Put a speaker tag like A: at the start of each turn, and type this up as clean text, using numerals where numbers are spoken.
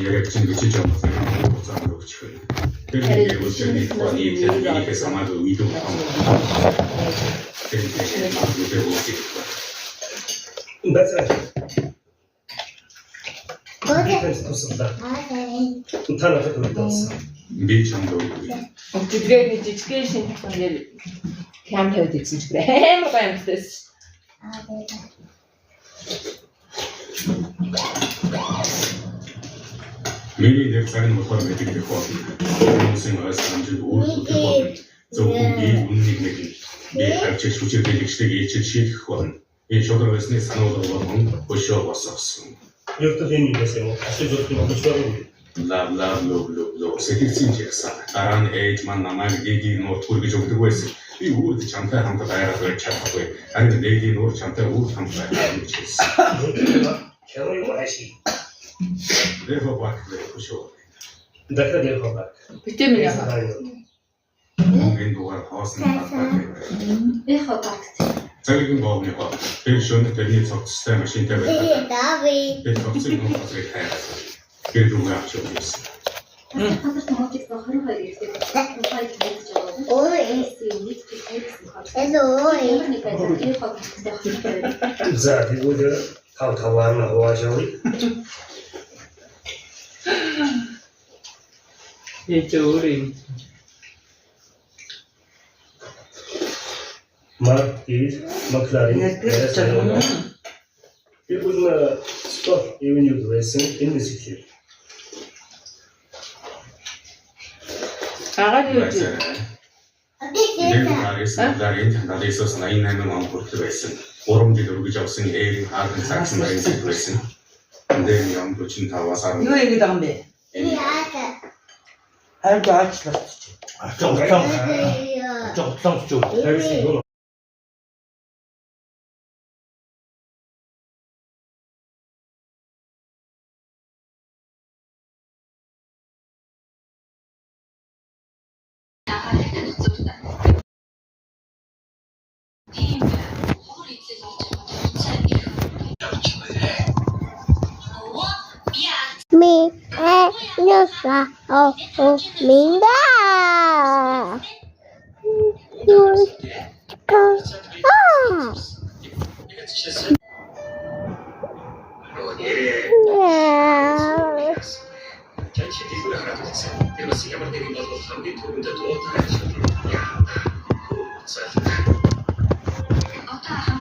A: Яг чинь бичиж байгаа зам өгчих. Тэр нэг үеийн тооны хэлхээ самаад үйдүү том. Тэр нэг үеийг That's Beach on the
B: great education from the camp held its this.
A: Many different methods of using us under the old so we making the actual future sheet one. In short, business and all the show was awesome. You have to be the same. Love, security checks. Around 8 months, I'm getting more to be joke the West. You would jump out on the fire of the chapter, and the lady or chapter would come back, which is. Tell you what I see. Therefore, back there for sure. Better get her back. Into our house and Цагийн гоомны хоо тэр шөнө тэрний цогцтой машин тавиад тэр цогцыг нууцыг хайрлаа. Тэр рүүгээ авч явсан.
C: Хатар томоотыг 22 ирдэг. Тухайд хийж байгаа. Ой.
D: За тэгвэл таван хаваажгүй.
B: Яжори.
D: Marquis, McLaren, it will stop even you dressing in the city.
A: This 99 on corporation. Forum did Rubijosin, Air, Art and Saxon situation. And then young Puchin Tawasar.
E: You ain't done me. I'll watch the
D: Everything.
F: Me, Yosa, oh, Minda.